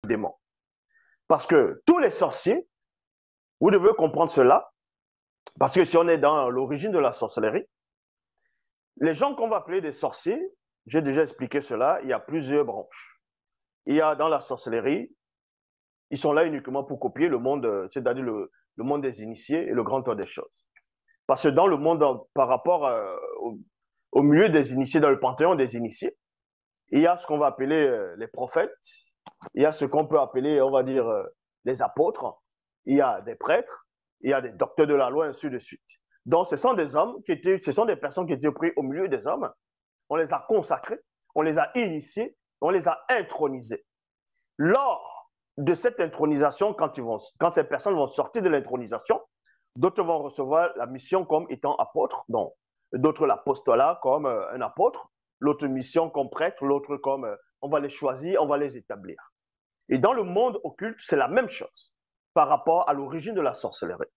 démons. Parce que tous les sorciers, vous devez comprendre cela, parce que si on est dans l'origine de la sorcellerie, les gens qu'on va appeler des sorciers, j'ai déjà expliqué cela, il y a plusieurs branches. Il y a dans la sorcellerie, ils sont là uniquement pour copier le monde, c'est-à-dire le monde des initiés et le grand ordre des choses. Parce que dans le monde, par rapport au milieu des initiés, dans le panthéon des initiés, il y a ce qu'on va appeler les prophètes, il y a ce qu'on peut appeler, on va dire, les apôtres, il y a des prêtres, il y a des docteurs de la loi, ainsi de suite. Donc, ce sont des hommes ce sont des personnes qui étaient prises au milieu des hommes. On les a consacrés, on les a initiés, on les a intronisés. Lors de cette intronisation, quand ces personnes vont sortir de l'intronisation, d'autres vont recevoir la mission comme étant apôtres, donc d'autres l'apostolat comme un apôtre, l'autre mission comme prêtre, l'autre comme on va les choisir, on va les établir. Et dans le monde occulte, c'est la même chose par rapport à l'origine de la sorcellerie.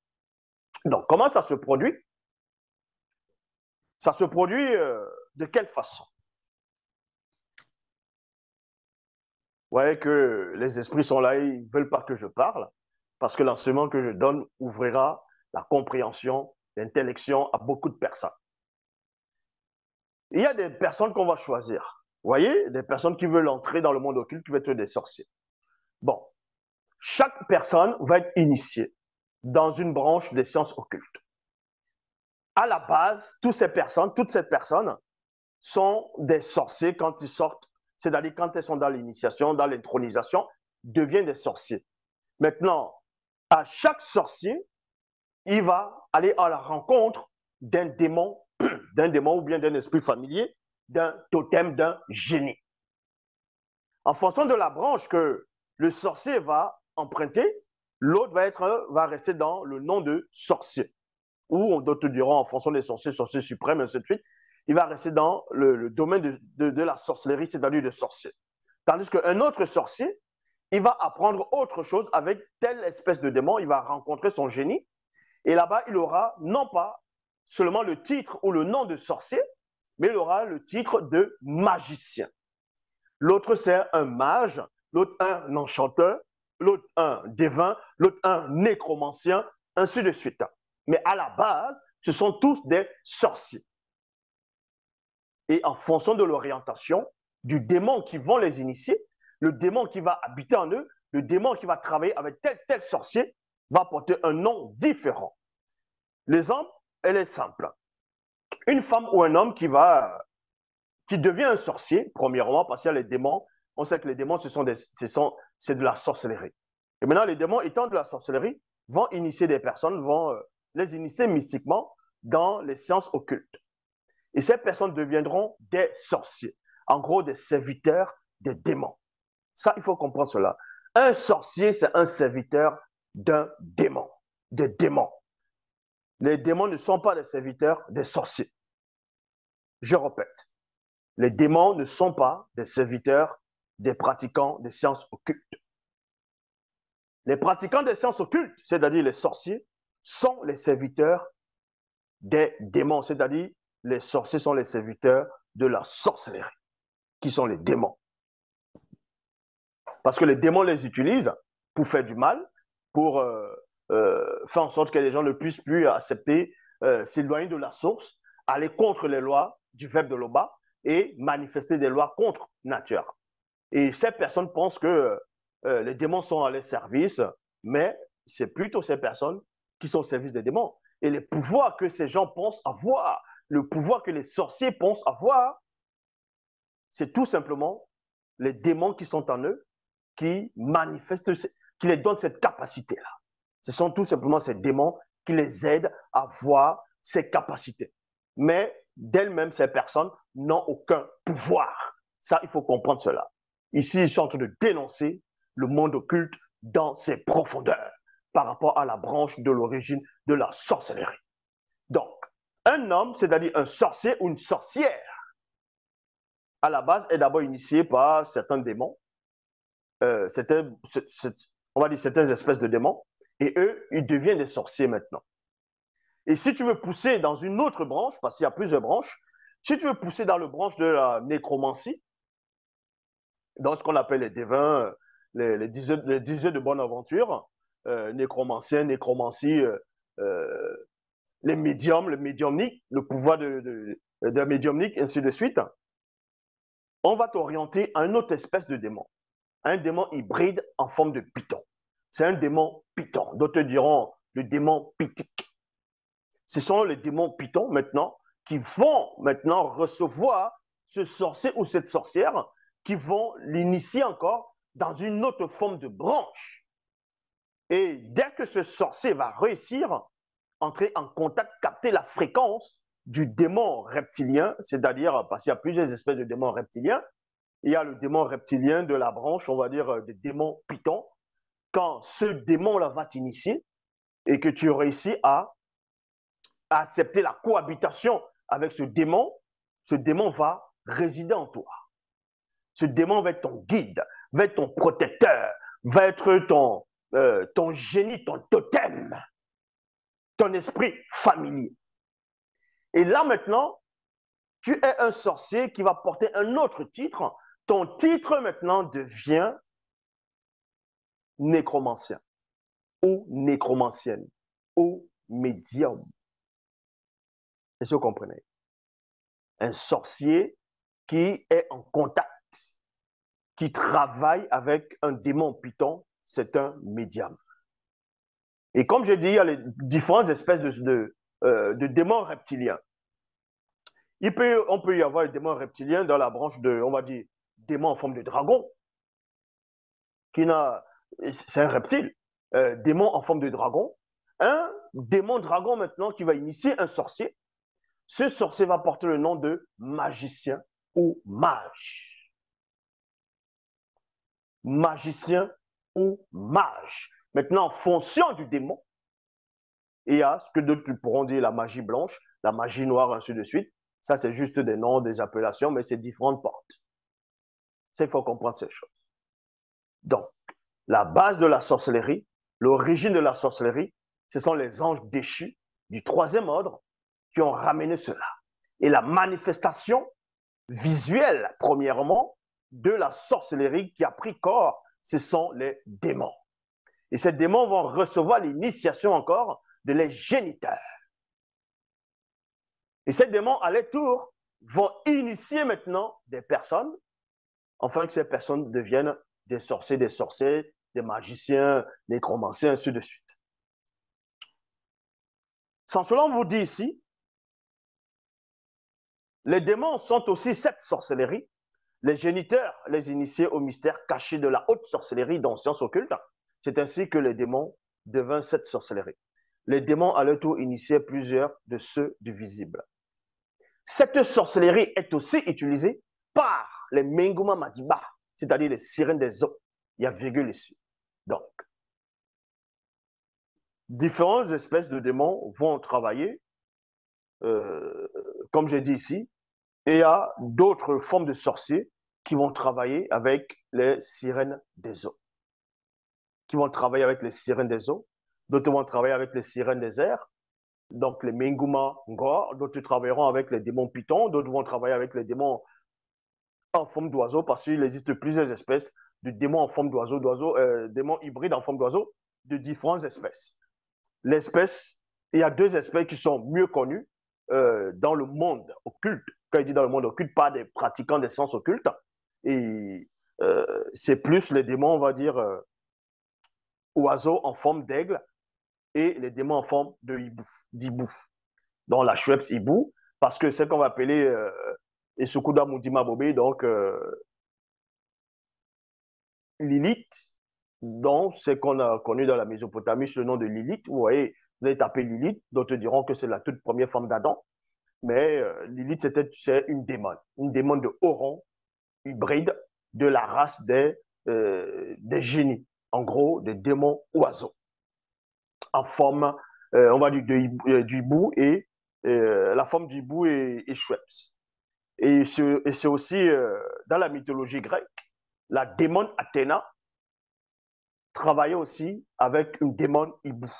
Donc, comment ça se produit? Ça se produit de quelle façon? Vous voyez que les esprits sont là, ils ne veulent pas que je parle, parce que l'enseignement que je donne ouvrira la compréhension, l'intellection à beaucoup de personnes. Il y a des personnes qu'on va choisir. Vous voyez, des personnes qui veulent entrer dans le monde occulte, qui veulent être des sorciers. Bon, chaque personne va être initiée dans une branche des sciences occultes. À la base, toutes ces personnes sont des sorciers quand ils sortent, c'est-à-dire quand elles sont dans l'initiation, dans l'intronisation, deviennent des sorciers. Maintenant, à chaque sorcier, il va aller à la rencontre d'un démon ou bien d'un esprit familier, d'un totem, d'un génie. En fonction de la branche que le sorcier va emprunter, l'autre va rester dans le nom de sorcier. Ou d'autres diront, en fonction des sorciers, sorcier suprême, et ainsi de suite, il va rester dans le domaine de la sorcellerie, c'est-à-dire de sorcier. Tandis qu'un autre sorcier, il va apprendre autre chose avec telle espèce de démon, il va rencontrer son génie, et là-bas, il aura non pas seulement le titre ou le nom de sorcier, mais il aura le titre de magicien. L'autre, c'est un mage, l'autre, un enchanteur, l'autre, un devin, l'autre, un nécromancien, ainsi de suite. Mais à la base, ce sont tous des sorciers. Et en fonction de l'orientation du démon qui vont les initier, le démon qui va habiter en eux, le démon qui va travailler avec tel sorcier, va porter un nom différent. L'exemple, elle est simple. Une femme ou un homme qui devient un sorcier, premièrement, parce qu'il y a les démons. On sait que les démons, c'est de la sorcellerie. Et maintenant, les démons étant de la sorcellerie, vont initier des personnes, vont les initier mystiquement dans les sciences occultes. Et ces personnes deviendront des sorciers. En gros, des serviteurs des démons. Ça, il faut comprendre cela. Un sorcier, c'est un serviteur d'un démon, des démons. Les démons ne sont pas des serviteurs des sorciers. Je répète, les démons ne sont pas des serviteurs des pratiquants des sciences occultes. Les pratiquants des sciences occultes, c'est-à-dire les sorciers, sont les serviteurs des démons, c'est-à-dire les sorciers sont les serviteurs de la sorcellerie, qui sont les démons. Parce que les démons les utilisent pour faire du mal, pour faire en sorte que les gens ne puissent plus accepter, s'éloigner de la source, aller contre les lois du verbe de l'Oba et manifester des lois contre nature. Et ces personnes pensent que les démons sont à leur service, mais c'est plutôt ces personnes qui sont au service des démons. Et les pouvoirs que ces gens pensent avoir, le pouvoir que les sorciers pensent avoir, c'est tout simplement les démons qui sont en eux qui manifestent, qui les donnent cette capacité-là. Ce sont tout simplement ces démons qui les aident à voir ces capacités. Mais d'elles-mêmes, ces personnes n'ont aucun pouvoir. Ça, il faut comprendre cela. Ici, ils sont en train de dénoncer le monde occulte dans ses profondeurs par rapport à la branche de l'origine de la sorcellerie. Donc, un homme, c'est-à-dire un sorcier ou une sorcière, à la base, est d'abord initié par certains démons, on va dire certaines espèces de démons, et eux, ils deviennent des sorciers maintenant. Et si tu veux pousser dans une autre branche, parce qu'il y a plusieurs branches, si tu veux pousser dans la branche de la nécromancie, dans ce qu'on appelle les devins, les 10 œufs de bonne aventure, nécromancien, nécromancie, les médiums, le médiumnique, le pouvoir de médiumnique, ainsi de suite, on va t'orienter à une autre espèce de démon, un démon hybride en forme de python. C'est un démon python. D'autres diront le démon pythique. Ce sont les démons pythons maintenant qui vont maintenant recevoir ce sorcier ou cette sorcière qui vont l'initier encore dans une autre forme de branche. Et dès que ce sorcier va réussir à entrer en contact, capter la fréquence du démon reptilien, c'est-à-dire parce qu'il y a plusieurs espèces de démons reptiliens, il y a le démon reptilien de la branche, on va dire, des démons pythons. Quand ce démon-là va t'initier et que tu réussis à accepter la cohabitation avec ce démon va résider en toi. Ce démon va être ton guide, va être ton protecteur, va être ton génie, ton totem, ton esprit familier. Et là maintenant, tu es un sorcier qui va porter un autre titre. Ton titre maintenant devient nécromancien ou nécromancienne ou médium. Est-ce que vous comprenez? Un sorcier qui est en contact, qui travaille avec un démon python, c'est un médium. Et comme je dis, il y a les différentes espèces de démons reptiliens. On peut y avoir le démon reptilien dans la branche de, on va dire, démon en forme de dragon, c'est un reptile, démon en forme de dragon. Un démon dragon maintenant qui va initier un sorcier. Ce sorcier va porter le nom de magicien ou mage. Magicien ou mage. Maintenant, en fonction du démon, il y a ce que d'autres pourront dire la magie blanche, la magie noire, ainsi de suite. Ça, c'est juste des noms, des appellations, mais c'est différentes portes. Ça, il faut comprendre ces choses. Donc, la base de la sorcellerie, l'origine de la sorcellerie, ce sont les anges déchus du troisième ordre qui ont ramené cela. Et la manifestation visuelle, premièrement, de la sorcellerie qui a pris corps, ce sont les démons. Et ces démons vont recevoir l'initiation encore de les géniteurs. Et ces démons, à leur tour, vont initier maintenant des personnes, afin que ces personnes deviennent des sorciers, des magiciens, des nécromanciens, ainsi de suite. Sans cela, on vous dit ici, les démons sont aussi cette sorcellerie. Les géniteurs, les initiés au mystère caché de la haute sorcellerie dans sciences occultes, c'est ainsi que les démons deviennent cette sorcellerie. Les démons, à leur tour, initiaient plusieurs de ceux du visible. Cette sorcellerie est aussi utilisée par les Menguma Madiba, c'est-à-dire les sirènes des eaux. Il y a virgule ici. Donc, différentes espèces de démons vont travailler, comme j'ai dit ici, et il y a d'autres formes de sorciers qui vont travailler avec les sirènes des eaux. Qui vont travailler avec les sirènes des eaux, d'autres vont travailler avec les sirènes des airs, donc les Menguma Ngor, d'autres travailleront avec les démons pythons, d'autres vont travailler avec les démons en forme d'oiseau, parce qu'il existe plusieurs espèces de démons en forme d'oiseau, démons hybrides en forme d'oiseau, de différentes espèces. L'espèce, il y a deux espèces qui sont mieux connues dans le monde occulte. Quand il dit dans le monde occulte, pas des pratiquants des sciences occultes. Et c'est plus les démons, on va dire, oiseaux en forme d'aigle et les démons en forme d'hibou. Donc la Schweppes hibou, parce que c'est qu'on va appeler Esokuda Mudima Bobé, donc Lilith, donc c'est qu'on a connu dans la Mésopotamie sous le nom de Lilith. Vous voyez, vous allez taper Lilith, d'autres diront que c'est la toute première femme d'Adam, mais Lilith, c'est une démon de haut rang, hybride, de la race des génies, en gros, des démons oiseaux, en forme, on va dire, du hibou, et la forme du hibou est Schweppes. Et c'est aussi, dans la mythologie grecque, la démon Athéna travaillait aussi avec une démon hibou.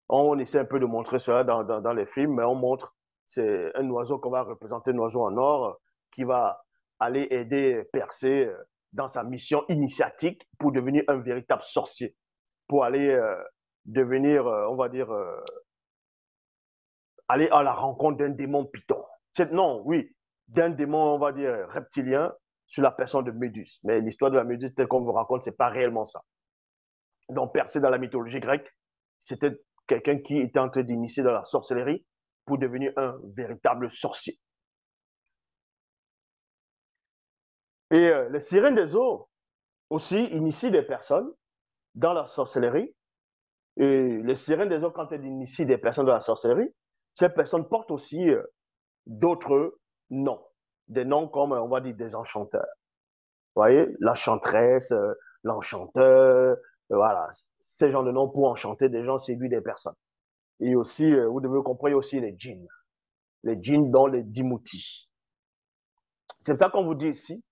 On essaie un peu de montrer cela dans les films, mais on montre, c'est un oiseau qu'on va représenter, un oiseau en or, qui va aller aider Persée dans sa mission initiatique pour devenir un véritable sorcier, pour aller devenir, on va dire, aller à la rencontre d'un démon python. Non, oui, d'un démon, on va dire, reptilien sur la personne de Méduse. Mais l'histoire de la Méduse, telle qu'on vous raconte, ce n'est pas réellement ça. Donc, Persée, dans la mythologie grecque, c'était quelqu'un qui était en train d'initier dans la sorcellerie pour devenir un véritable sorcier. Et les sirènes des eaux aussi initient des personnes dans la sorcellerie. Et les sirènes des eaux, quand elles initient des personnes dans la sorcellerie, ces personnes portent aussi d'autres noms. Des noms comme, on va dire, des enchanteurs. Vous voyez, l'enchanteresse, l'enchanteur, voilà. Ces genres de noms pour enchanter des gens, séduire des personnes. Et aussi, vous devez comprendre aussi les djinns. Les djinns dans les dimoutis. C'est ça qu'on vous dit ici.